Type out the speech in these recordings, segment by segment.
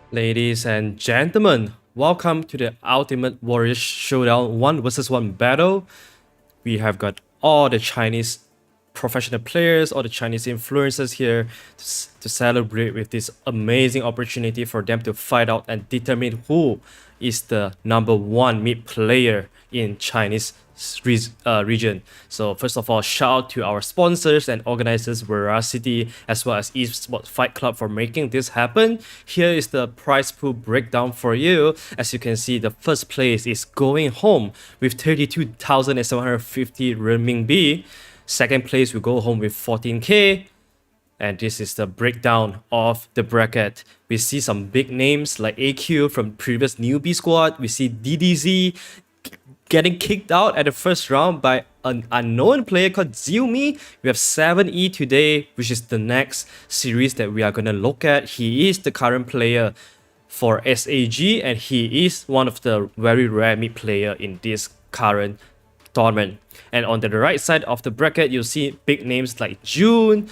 Ladies and gentlemen, welcome to the Ultimate Warrior Showdown 1 versus 1 battle. We have got all the Chinese professional players, all the Chinese influencers here to celebrate with this amazing opportunity for them to fight out and determine who is the number one mid player in Chinese region. So first of all, shout out to our sponsors and organizers Veracity as well as Esports Fight Club for making this happen. Here is the prize pool breakdown for you. As you can see, the first place is going home with 32,750 renminbi. Second place will go home with 14k. And this is the breakdown of the bracket. We see some big names like AQ from previous newbie squad. We see DDZ getting kicked out at the first round by an unknown player called Xiumi. We have 7E today, which is the next series that we are going to look at. He is the current player for SAG and he is one of the very rare mid player in this current tournament. And on the right side of the bracket, you'll see big names like June.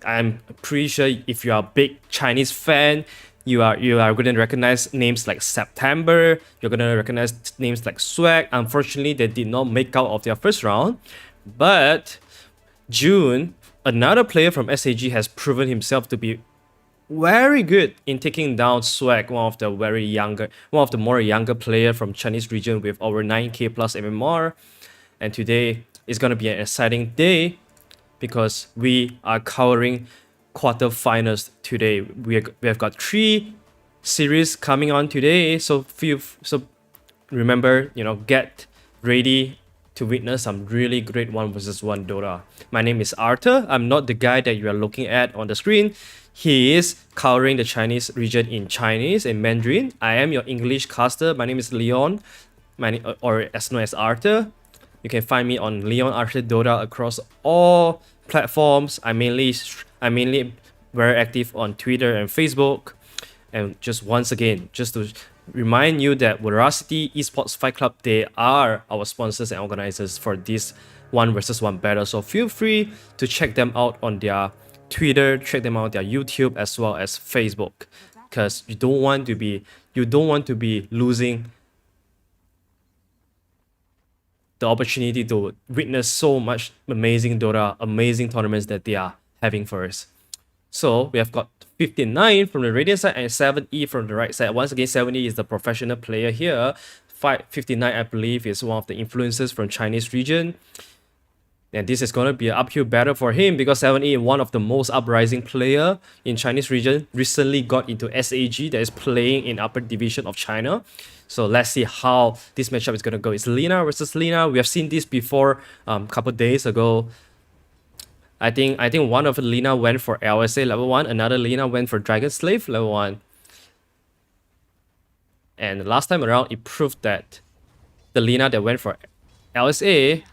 I'm pretty sure if you are a big Chinese fan, you are going to recognize names like September. You're going to recognize names like Swag. Unfortunately, they did not make out of their first round. But June, another player from SAG, has proven himself to be very good in taking down Swag, one of the more younger player from Chinese region with over 9k plus MMR. And today is going to be an exciting day because we are covering quarterfinals today. We have got 3 series coming on today, so remember, get ready to witness some really great 1 versus 1 Dota. My name is Arthur. I'm not the guy that you are looking at on the screen. He is covering the Chinese region in Chinese and Mandarin. I am your English caster. My name is Leon, or as known as Arthur. You can find me on Leon Arthur Dota across all platforms. I'm mainly very active on Twitter and Facebook. And just once again, just to remind you that Veracity Esports Fight Club, they are our sponsors and organizers for this 1 versus 1 battle. So feel free to check them out on their Twitter, check them out on their YouTube as well as Facebook, because you don't want to be losing the opportunity to witness so much amazing Dota, amazing tournaments that they are having for us. So we have got 59 from the Radiant side and 7E from the right side. Once again, 7E is the professional player here. 59, I believe, is one of the influencers from Chinese region. And this is going to be an uphill battle for him because 7E, one of the most uprising player in Chinese region, recently got into SAG that is playing in upper division of China. So let's see how this matchup is going to go. It's Lina versus Lina. We have seen this before a couple days ago. I think one of Lina went for LSA level 1, another Lina went for Dragon Slave level 1. And last time around, it proved that the Lina that went for LSA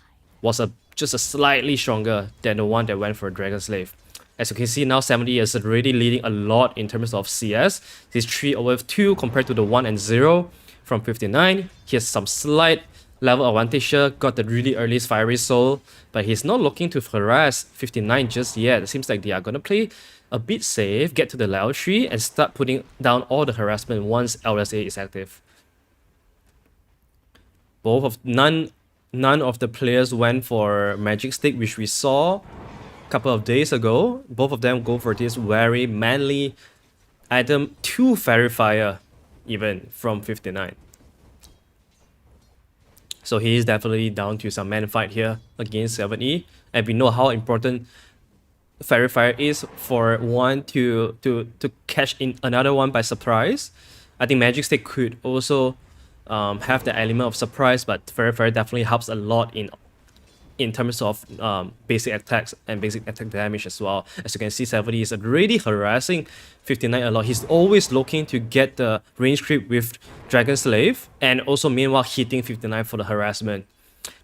was just a slightly stronger than the one that went for Dragon Slave. As you can see now, 70 is already leading a lot in terms of CS. He's 3/2 compared to the 1 and 0 from 59. He has some slight level advantage here, got the really early Fiery Soul, but he's not looking to harass 59 just yet. It seems like they are going to play a bit safe, get to the level 3, and start putting down all the harassment once LSA is active. None of the players went for Magic Stick, which we saw a couple of days ago. Both of them go for this very manly item, 2 Fairy Fire even from 59. So he is definitely down to some man fight here against 7E. And we know how important Fairy Fire is for one to catch in another one by surprise. I think Magic Stick could also have the element of surprise, but Fairy Fire definitely helps a lot in terms of basic attacks and basic attack damage as well. As you can see, 70 is already harassing 59 a lot. He's always looking to get the range creep with Dragon Slave and also meanwhile hitting 59 for the harassment.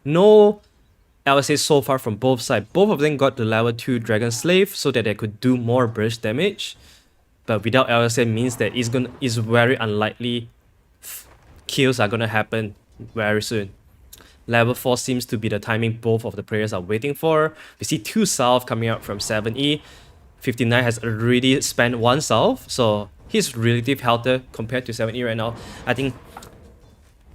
No LSA so far from both sides. Both of them got the level 2 Dragon Slave so that they could do more burst damage. But without LSA means that it's very unlikely kills are gonna happen very soon. Level 4 seems to be the timing both of the players are waiting for. We see 2 salve coming out from 7E. 59 has already spent 1 salve, so He's relative healthier compared to 7E right now. I think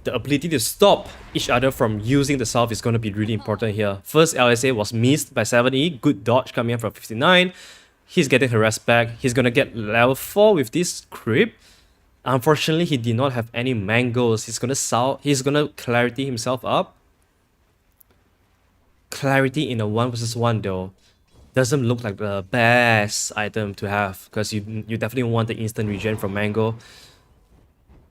the ability to stop each other from using the salve is going to be really important here. First LSA was missed by 7E. Good dodge coming in from 59. He's getting harassed back. He's going to get level 4 with this creep. Unfortunately, he did not have any mangoes. He's going to clarity himself up. Clarity in a 1v1 though doesn't look like the best item to have, because you definitely want the instant regen from mango.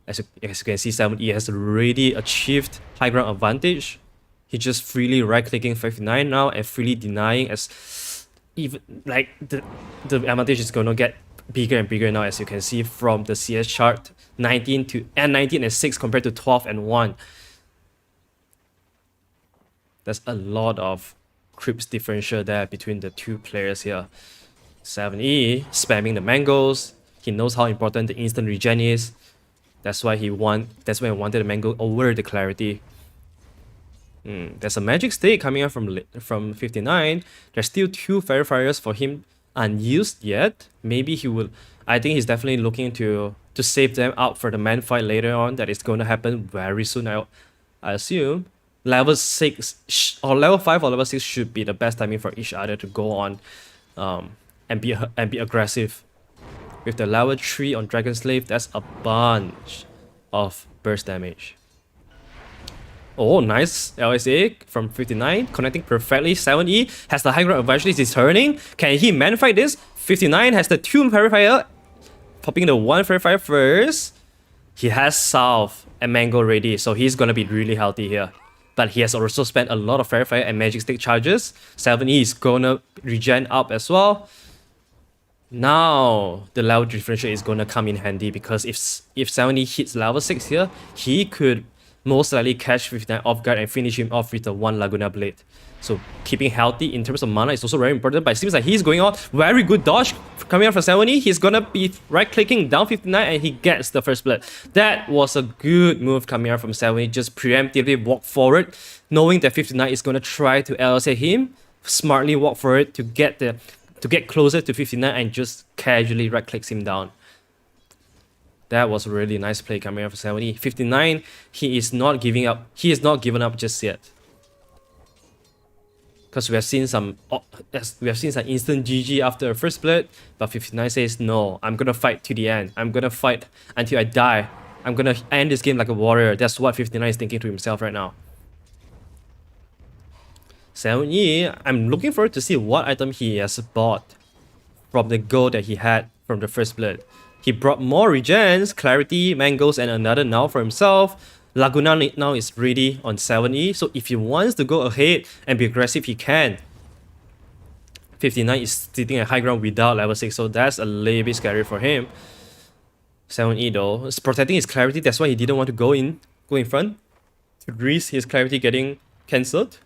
As you can see, 7E has already achieved high ground advantage. He's just freely right clicking 59 now and freely denying, as even like the advantage is gonna get bigger and bigger now, as you can see from the CS chart. 19 and 6 compared to 12 and 1. There's a lot of creeps differential there between the two players here. 7E spamming the mangoes. He knows how important the instant regen is. That's why he wanted the mango over the clarity. There's a magic stick coming out from 59. There's still 2 fairy fires for him unused yet. Maybe he will. I think he's definitely looking to save them out for the man fight later on. That is going to happen very soon. I assume level 6 or level 5 or level 6 should be the best timing for each other to go on, and be aggressive. With the level 3 on Dragon Slave, that's a bunch of burst damage. Oh, nice LSA from 59, connecting perfectly. 7E has the high ground advantage. He's turning. Can he man fight this? 59 has the 2 Fairy Fire, popping the 1 Fairy Fire first. He has Salve and Mango ready, so he's gonna be really healthy here. But he has also spent a lot of Fairy Fire and Magic Stick charges. 7E is gonna regen up as well. Now the level differential is gonna come in handy, because if 7E hits level 6 here, he could most likely catch 59 off guard and finish him off with the 1 Laguna Blade. So keeping healthy in terms of mana is also very important, but it seems like he's going on. Very good dodge coming out from 7E. He's gonna be right clicking down 59 and he gets the first blood. That was a good move coming out from 7E. Just preemptively walk forward, knowing that 59 is gonna try to LSA him. Smartly walk forward to get closer to 59 and just casually right clicks him down. That was a really nice play coming out from 7E. 59, he is not giving up. He is not given up just yet. Because we have seen some instant GG after a first blood, but 59 says no, I'm gonna fight to the end. I'm gonna fight until I die. I'm gonna end this game like a warrior. That's what 59 is thinking to himself right now. 7E, I'm looking forward to see what item he has bought from the gold that he had from the first blood. He brought more regens, clarity, mangoes, and another now for himself. Laguna now is ready on 7E, so if he wants to go ahead and be aggressive, he can. 59 is sitting at high ground without level 6, so that's a little bit scary for him. 7E though is protecting his clarity, that's why he didn't want to go in front to risk his clarity getting cancelled.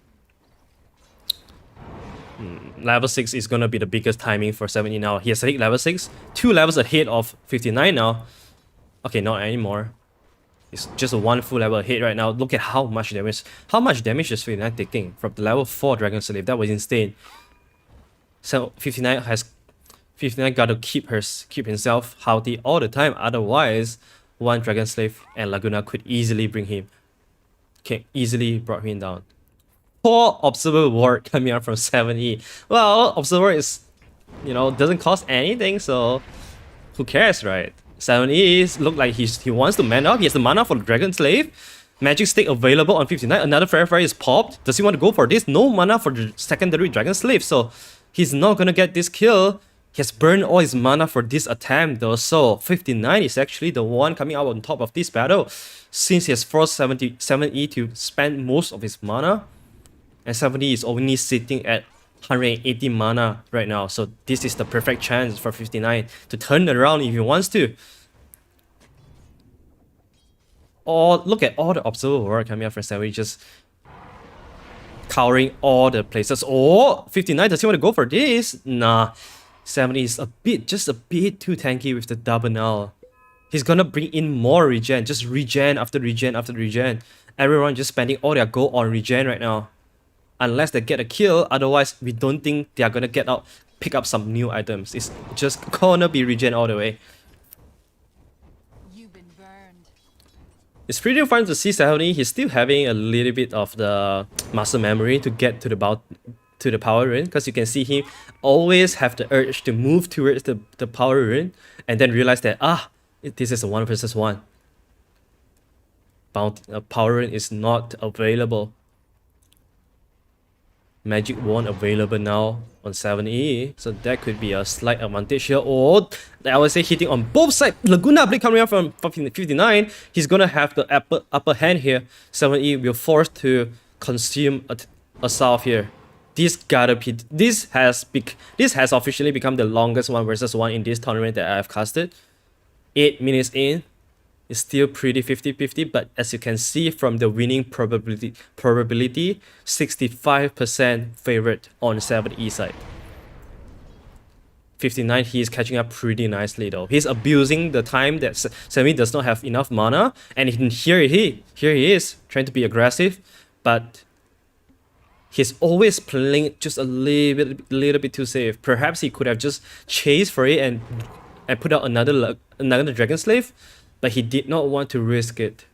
Level 6 is gonna be the biggest timing for 7E now. He has hit level 6, 2 levels ahead of 59 now. Okay, not anymore. It's just a 1 full level ahead right now. Look at how much damage. How much damage is 59 taking from the level 4 Dragon Slave? That was insane. So 59 gotta keep himself healthy all the time. Otherwise, 1 Dragon Slave and Laguna could easily brought him down. 4 Observer Ward coming out from 7E. Well, Observer is, doesn't cost anything, so who cares, right? 7E look like he wants to man up. He has the mana for the Dragon Slave. Magic Stick available on 59. Another Fairy Fire is popped. Does he want to go for this? No mana for the secondary Dragon Slave, so he's not gonna get this kill. He has burned all his mana for this attempt though, so 59 is actually the one coming out on top of this battle, since he has forced 7E to spend most of his mana. And 7E is only sitting at 180 mana right now, so this is the perfect chance for 59 to turn around if he wants to. Oh, look at all the Observer Ward coming out from 7E, just covering all the places. Oh, 59, does he want to go for this? Nah, 7E is just a bit too tanky with the double null. He's gonna bring in more regen, just regen after regen after regen. Everyone just spending all their gold on regen right now. Unless they get a kill, otherwise we don't think they are gonna pick up some new items. It's just gonna be regen all the way. It's pretty fun to see 70. He's still having a little bit of the muscle memory to get to the power rune, because you can see him always have the urge to move towards the power rune and then realize that this is a 1 versus 1. Power rune is not available. Magic wand available now on 7E, so that could be a slight advantage here. Or I would say hitting on both sides. Laguna Blade coming out from 59. He's gonna have the upper hand here. 7E will force to consume a salve here. This has officially become the longest 1 versus 1 in this tournament that I have casted. 8 minutes in. It's still pretty 50-50, but as you can see from the winning probability 65% favorite on 7E side. 59, he is catching up pretty nicely though. He's abusing the time that 7E does not have enough mana, and here he is trying to be aggressive, but he's always playing just a little bit too safe. Perhaps he could have just chased for it and put out another Dragon Slave, but he did not want to risk it.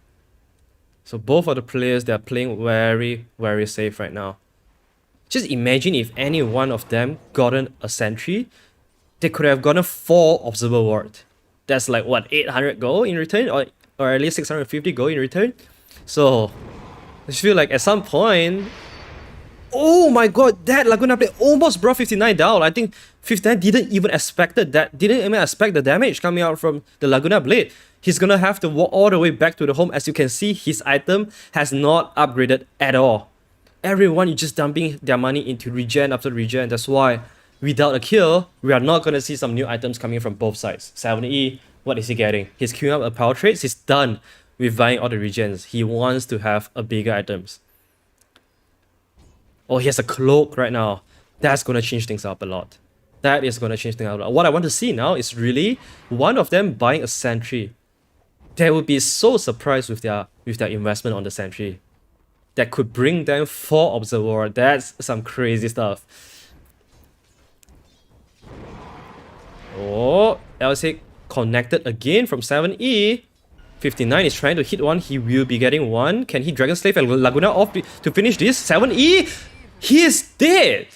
So both of the players, they are playing very, very safe right now. Just imagine if any one of them gotten a sentry, they could have gotten 4 observer ward. That's like what, 800 gold in return, or at least 650 gold in return. So I just feel like at some point, oh my god, that Laguna Blade almost brought 59 down. I think 59 didn't even expect the damage coming out from the Laguna Blade. He's gonna have to walk all the way back to the home. As you can see, his item has not upgraded at all. Everyone is just dumping their money into regen after regen. That's why without a kill, we are not gonna see some new items coming from both sides. 7E, what is he getting? He's queuing up a power trades. He's done with buying all the regens. He wants to have a bigger items. Oh, he has a cloak right now. That's gonna change things up a lot. That is gonna change things up a lot. What I want to see now is really one of them buying a sentry. They would be so surprised with their investment on the sentry. That could bring them 4 observer. That's some crazy stuff. Oh, LC connected again from 7E. 59 is trying to hit one. He will be getting one. Can he Dragon Slave and Laguna off to finish this? 7E! He is dead!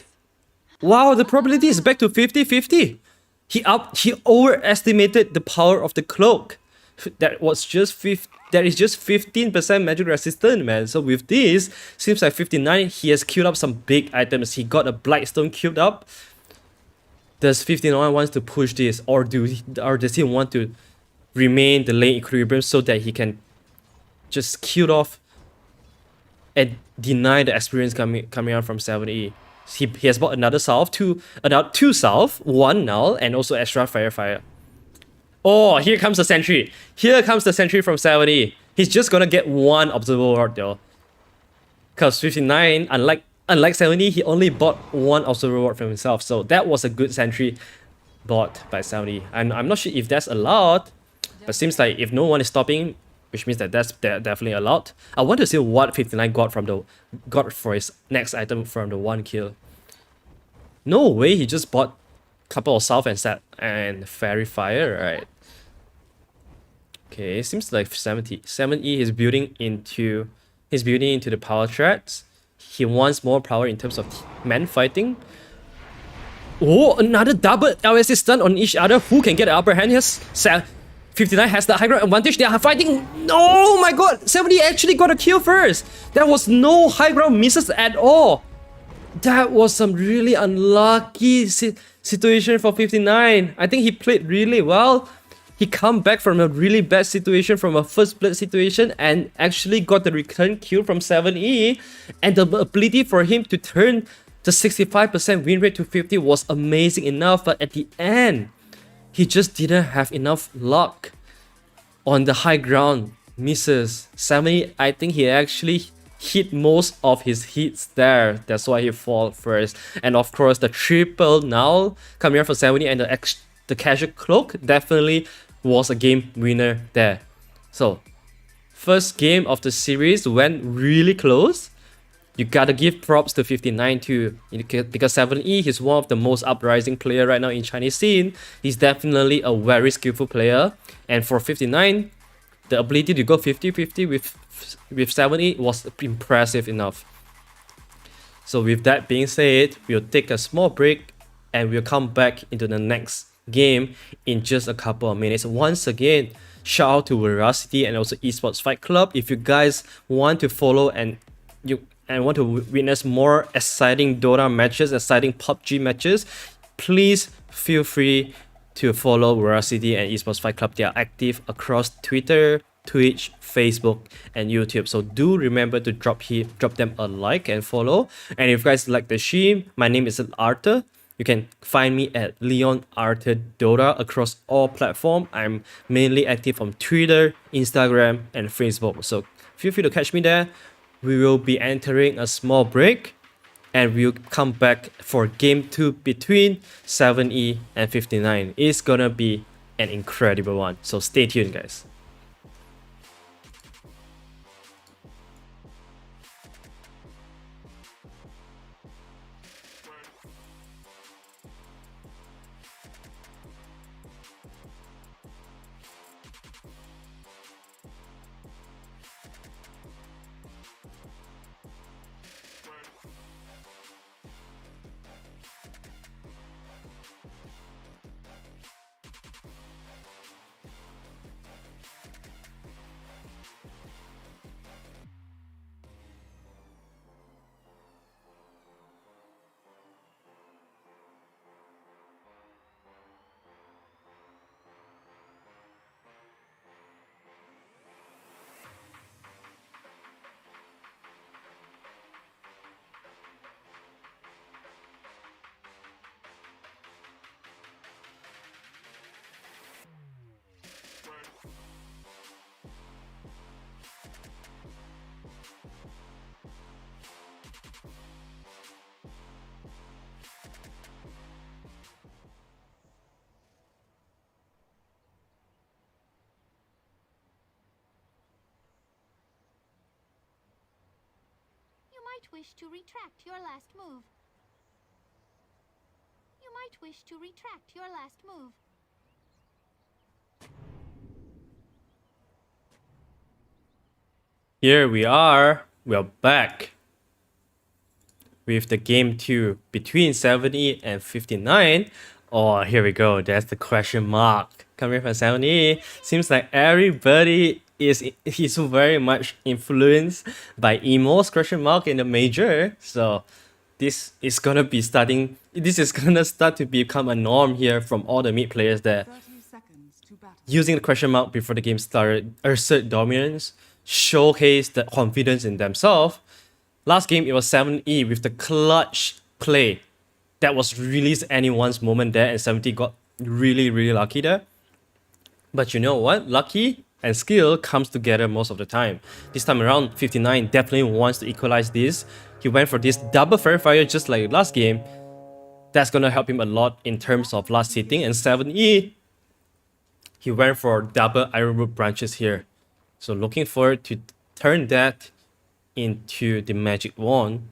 Wow, the probability is back to 50-50. He overestimated the power of the cloak. That is just 15% magic resistant, man. So with this, seems like 59, he has queued up some big items. He got a Blightstone queued up. Does 59 wants to push this, or does he want to remain the lane equilibrium so that he can just queue off and deny the experience coming out from 7E? He has bought another salve, two salve, 1 null, and also extra fire. Oh, here comes the sentry. Here comes the sentry from 7E. He's just gonna get 1 observer ward though. Because 59, unlike 7E, he only bought 1 observer ward from himself. So that was a good sentry bought by 7E. I'm not sure if that's allowed, but seems like if no one is stopping, which means that that's definitely allowed. I want to see what 59 got for his next item from the 1 kill. No way, he just bought a couple of salve and fairy fire, right? Okay, seems like 7E is building into the power threats. He wants more power in terms of man fighting. Oh, another double LSA stun on each other. Who can get the upper hand here? 59 has the high ground advantage. They are fighting. Oh my god, 7E actually got a kill first. There was no high ground misses at all. That was some really unlucky situation for 59. I think he played really well. He come back from a really bad situation, from a first blood situation, and actually got the return kill from 7E. And the ability for him to turn the 65% win rate to 50 was amazing enough. But at the end, he just didn't have enough luck on the high ground misses. 7E, I think he actually hit most of his hits there. That's why he fall first. And of course, the triple now coming out for 7E and the casual cloak definitely was a game winner there. So, first game of the series went really close. You gotta give props to 59 too, because 7E is one of the most uprising player right now in Chinese scene. He's definitely a very skillful player. And for 59, The ability to go 50-50 with 7E was impressive enough. So with that being said, we'll take a small break and we'll come back into the next game in just a couple of minutes. Once again, shout out to Veracity and also Esports Fight Club. If you guys want to follow and want to witness more exciting Dota matches, exciting PUBG matches, please feel free to follow Veracity and Esports Fight Club. They are active across Twitter, Twitch, Facebook, and YouTube. So do remember to drop them a like and follow. And if you guys like the stream, my name is Arthur. You can find me at Leon Arthur Dota across all platforms. I'm mainly active on Twitter, Instagram, and Facebook. So feel free to catch me there. We will be entering a small break and we'll come back for game 2 between 7E and 59. It's gonna be an incredible one. So stay tuned, guys. Wish to retract your last move. You might wish to retract your last move. Here we are. We're back with the game 2 between 70 and 59. Oh, here we go. That's the question mark coming from 70. Seems like everybody is very much influenced by Emo's question mark in the major. So this is gonna start to become a norm here from all the mid players that using the question mark before the game started, assert dominance, showcase the confidence in themselves. Last game it was 7E with the clutch play that was released anyone's moment there, and 70 got really lucky there. But you know what? Lucky and skill comes together most of the time. This time around, 59 definitely wants to equalize this. He went for this double fairy fire just like last game. That's gonna help him a lot in terms of last hitting. And 7E, he went for double iron root branches here. So looking forward to turn that into the magic wand.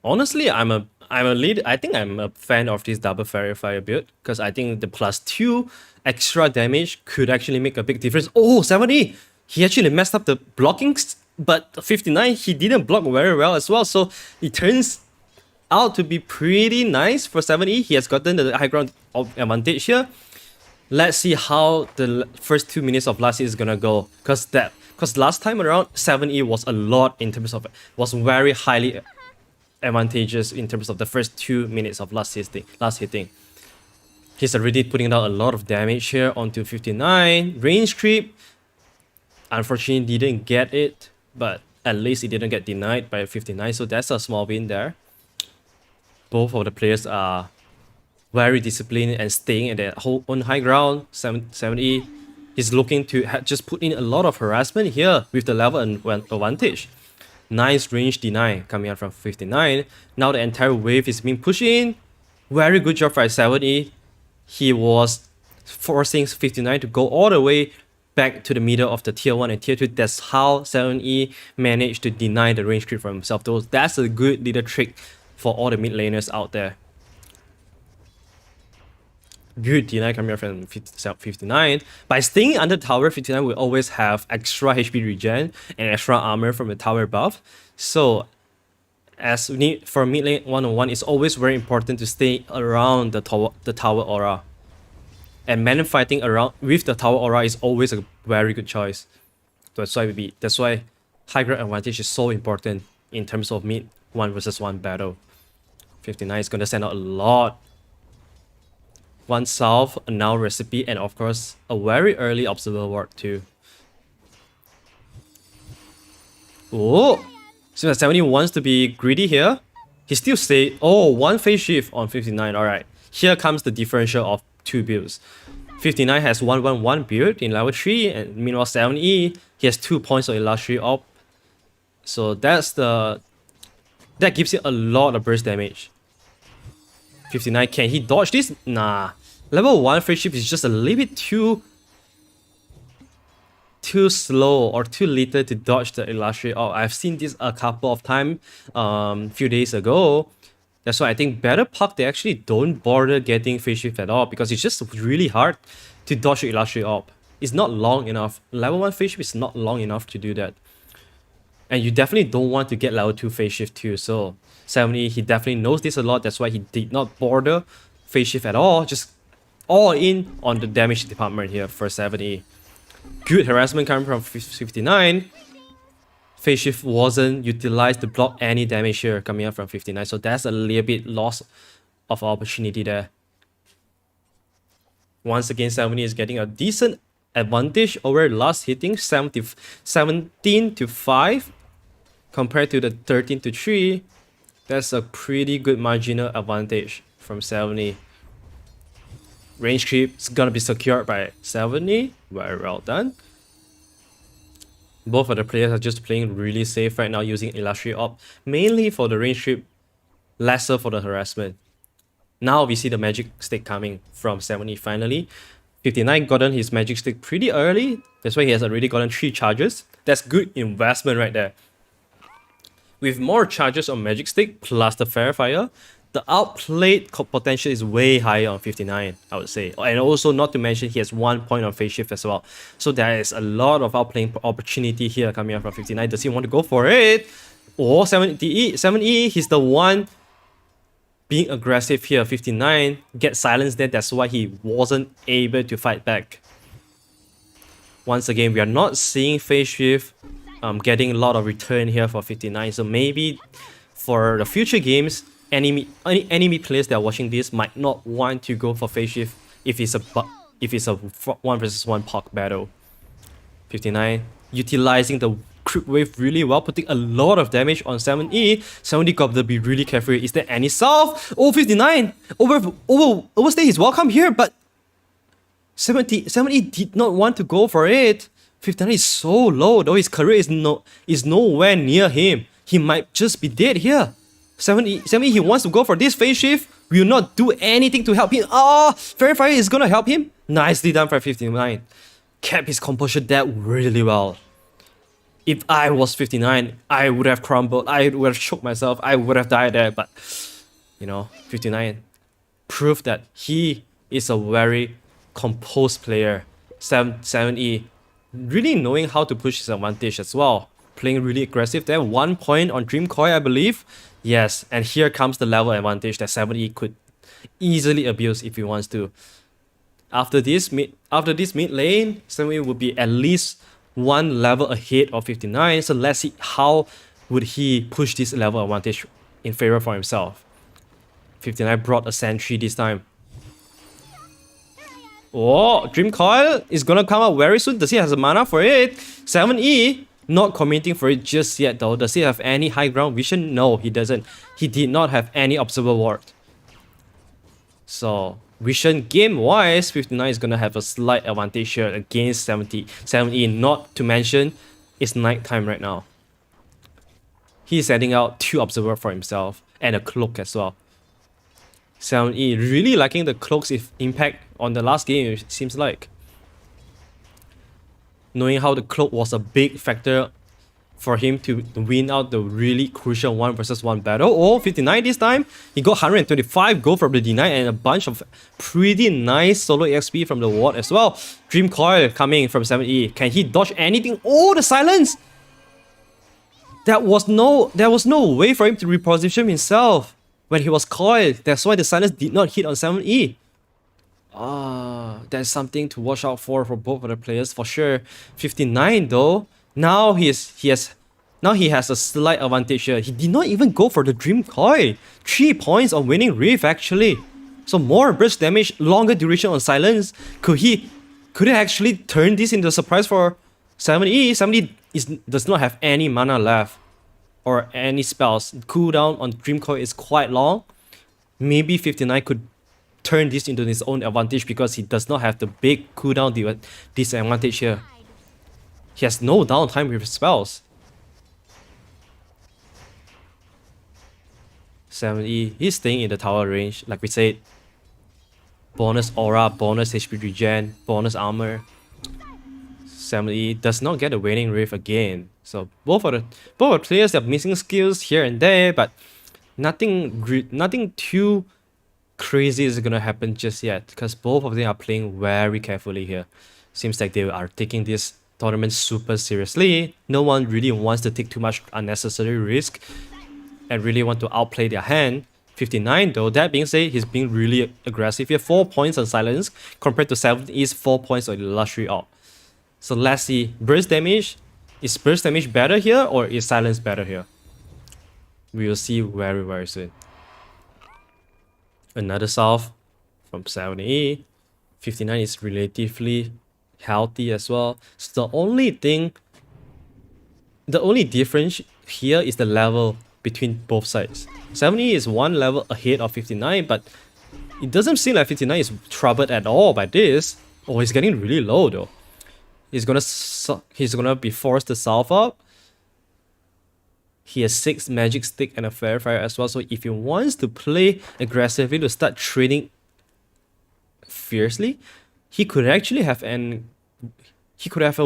Honestly, I think I'm a fan of this double fairy fire build because I think the +2 extra damage could actually make a big difference. Oh, 70! He actually messed up the blocking, but 59, he didn't block very well as well. So it turns out to be pretty nice for 70. He has gotten the high ground advantage here. Let's see how the first 2 minutes of last is gonna go, because last time around 7E was a lot in terms of was very highly advantageous in terms of the first 2 minutes of last hitting. He's already putting down a lot of damage here onto 59. Range creep, unfortunately didn't get it, but at least it didn't get denied by 59, so that's a small win there. Both of the players are very disciplined and staying at their own high ground. 70 is looking to just put in a lot of harassment here with the level advantage. Nice range deny coming out from 59. Now the entire wave is being pushed in. Very good job by 70. He was forcing 59 to go all the way back to the middle of the tier 1 and tier 2. That's how 7E managed to deny the range creep for himself. That's a good little trick for all the mid laners out there. Good deny coming from 59. By staying under tower, 59 will always have extra HP regen and extra armor from the tower buff. So as we need for mid lane 1-on-1, it's always very important to stay around the tower aura. And man fighting around with the tower aura is always a very good choice. That's why high ground advantage is so important in terms of mid 1 versus 1 battle. 59 is gonna send out a lot. One salve, a now recipe, and of course a very early observer ward too. Oh, seems like 70 wants to be greedy here. He still stay. Oh, one phase shift on 59. Alright, here comes the differential of two builds. 59 has 1-1-1 build in level 3, and meanwhile 70 he has 2 points of illusory op. So that gives it a lot of burst damage. 59, can he dodge this? Nah. Level 1 phase shift is just a little bit too slow or too little to dodge the illusory op. I've seen this a couple of times few days ago. That's why I think better puck they actually don't bother getting phase shift at all, because it's just really hard to dodge the illusory op. It's not long enough. Level 1 phase shift is not long enough to do that. And you definitely don't want to get level 2 phase shift too. So 70, he definitely knows this a lot. That's why he did not bother phase shift at all. Just all in on the damage department here for 70. Good harassment coming from 59. Phase shift wasn't utilized to block any damage here coming up from 59. So that's a little bit loss of opportunity there. Once again, 70 is getting a decent advantage over last hitting 17 to 5 compared to the 13 to 3. That's a pretty good marginal advantage from 70. Range creep is gonna be secured by 70. Very well done. Both of the players are just playing really safe right now using illusory op, mainly for the range creep, lesser for the harassment. Now we see the magic stick coming from 70 finally. 59 gotten his magic stick pretty early. That's why he has already gotten 3 charges. That's good investment right there. With more charges on magic stick plus the fair fire, the outplayed potential is way higher on 59, I would say. And also not to mention he has 1 point on phase shift as well. So there is a lot of outplaying opportunity here coming up from 59. Does he want to go for it? Or 70, he's the one being aggressive here. 59 get silenced there. That's why he wasn't able to fight back. Once again, we are not seeing phase shift getting a lot of return here for 59. So maybe for the future games, enemy players that are watching this might not want to go for phase shift if it's a 1-versus-1 puck battle. 59 utilizing the creep wave really well, putting a lot of damage on 70. 70 got to be really careful. Is there any salve? Oh, 59 overstay his welcome here, but 70 did not want to go for it. 59 is so low though. His career is nowhere near him. He might just be dead here. 70 he wants to go for this phase shift, will not do anything to help him. Fairy Fire is gonna help him. Nicely done by 59. Kept his composure that really well. If I was 59, I would have crumbled. I would have shook myself. I would have died there. But, you know, 59 proved that he is a very composed player. 70 really knowing how to push his advantage as well. Playing really aggressive there. 1 point on Dream Coil, I believe. Yes, and here comes the level advantage that 70 could easily abuse if he wants to. After this mid lane, 70 will be at least 1 level ahead of 59. So let's see how would he push this level advantage in favor for himself. 59 brought a sentry this time. Oh, Dream Coil is gonna come out very soon. Does he have the mana for it? 7E not committing for it just yet though. Does he have any high ground vision? No, he doesn't. He did not have any observer ward. So vision game wise, 59 is gonna have a slight advantage here against 70. 70, not to mention it's night time right now. He's setting out 2 observer for himself and a cloak as well. 7E really liking the cloak's impact on the last game, it seems like. Knowing how the cloak was a big factor for him to win out the really crucial 1 versus 1 battle. Oh, 59 this time. He got 125 gold from the D9 and a bunch of pretty nice solo EXP from the ward as well. Dream Coil coming from 7E. Can he dodge anything? Oh, the silence! There was no way for him to reposition himself when he was coiled. That's why the silence did not hit on 7E. That's something to watch out for both of the players for sure. 59 though. Now he has a slight advantage here. He did not even go for the Dream Coil. 3 points on winning Rift actually. So more burst damage, longer duration on silence. Could he actually turn this into a surprise for 7E? 7E does not have any mana left or any spells. Cooldown on Dream Coil is quite long. Maybe 59 could turn this into his own advantage because he does not have the big cooldown disadvantage here. He has no downtime with his spells. 7E, he's staying in the tower range, like we said. Bonus aura, bonus HP regen, bonus armor. 7E does not get a waning rift again. So both of the players have missing skills here and there, but nothing too crazy is gonna happen just yet because both of them are playing very carefully here. Seems like they are taking this tournament super seriously. No one really wants to take too much unnecessary risk and really want to outplay their hand. 59 though, that being said, he's being really aggressive here. 4 points on silence compared to 7E's 4 points on illusory orb. So let's see, burst damage. Is burst damage better here or is silence better here? We will see very soon. Another solve from 7E. 59 is relatively healthy as well. So the only difference here is the level between both sides. 7E is 1 level ahead of 59, but it doesn't seem like 59 is troubled at all by this. Oh, he's getting really low though. He's gonna be forced to solve up. He has 6 magic stick and a fairy fire as well. So if he wants to play aggressively to start trading fiercely, he could actually have a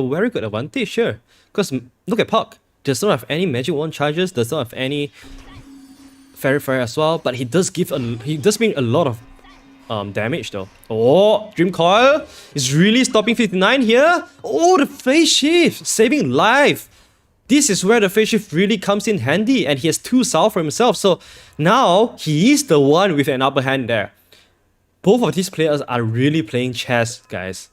very good advantage here. Because look at Puck. Does not have any magic wand charges, does not have any fairy fire as well, but he does bring a lot of damage though. Oh, Dream Coil is really stopping 59 here. Oh, the phase shift, saving life. This is where the phase shift really comes in handy, and he has 2 salve for himself. So now he is the one with an upper hand there. Both of these players are really playing chess, guys.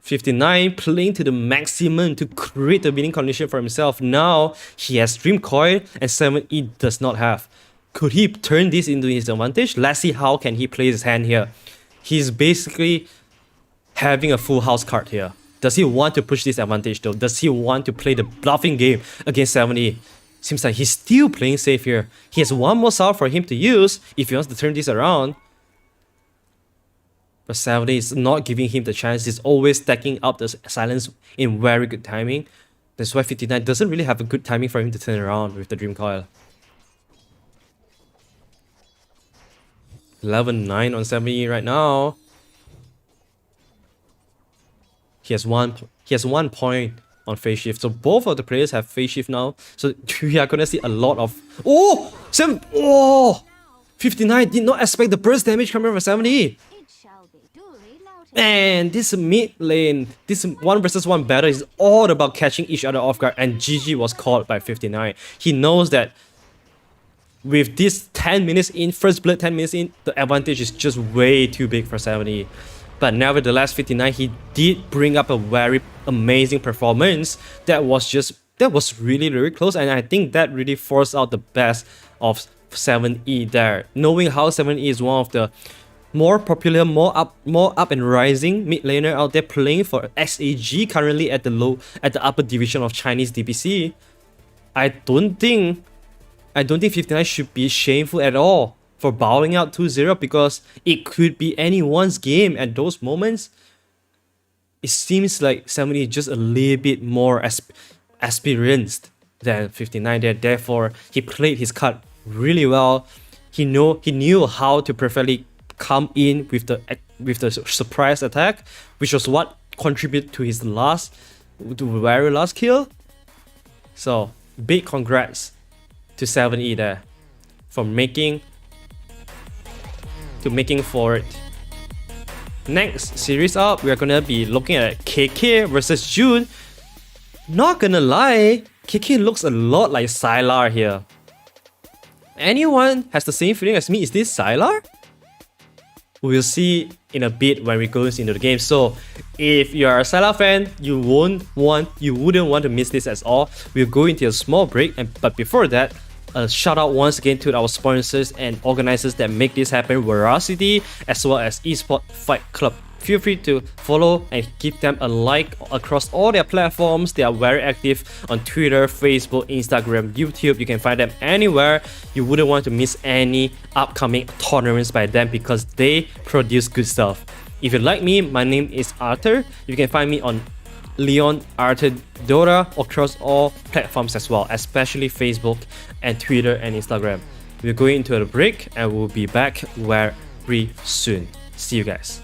59 playing to the maximum to create the winning condition for himself. Now he has Dream Coil and 7E does not have. Could he turn this into his advantage? Let's see how can he play his hand here. He's basically having a full house card here. Does he want to push this advantage though? Does he want to play the bluffing game against 7E? Seems like he's still playing safe here. He has 1 more salve for him to use if he wants to turn this around. But 7E is not giving him the chance. He's always stacking up the silence in very good timing. That's why 59 doesn't really have a good timing for him to turn around with the Dream Coil. 11-9 on 7E right now. He has one point on phase shift. So both of the players have phase shift now. So we are gonna see a lot of 59 did not expect the burst damage coming from 7E. And this mid lane, this 1 versus 1 battle is all about catching each other off guard, and GG was called by 59. He knows that with this 10 minutes in, first blood 10 minutes in, the advantage is just way too big for 7E. But nevertheless, 59, he did bring up a very amazing performance that was really close, and I think that really forced out the best of 7E there. Knowing how 7E is one of the more popular, more up and rising mid laner out there playing for SAG currently at the upper division of Chinese DPC, I don't think 59 should be shameful at all for bowing out 2-0 because it could be anyone's game at those moments. It seems like 7E is just a little bit more experienced than 59 there. Therefore, he played his card really well. He knew how to perfectly come in with the surprise attack, which was what contributed to his very last kill. So big congrats to 7E there for making forward. Next series up, we are gonna be looking at KK versus June. Not gonna lie, KK looks a lot like Sylar here. Anyone has the same feeling as me? Is this Sylar? We'll see in a bit when we go into the game. So if you are a Sylar fan, you wouldn't want to miss this at all. We'll go into a small break, but before that, a shout out once again to our sponsors and organizers that make this happen, Veracity as well as Esport Fight Club. Feel free to follow and give them a like across all their platforms. They are very active on Twitter, Facebook, Instagram, YouTube. You can find them anywhere. You wouldn't want to miss any upcoming tournaments by them because they produce good stuff. If you like me, my name is Arthur. You can find me on Leon Arthur Dota across all platforms as well, especially Facebook and Twitter and Instagram. We're going into a break and we'll be back very soon. See you guys.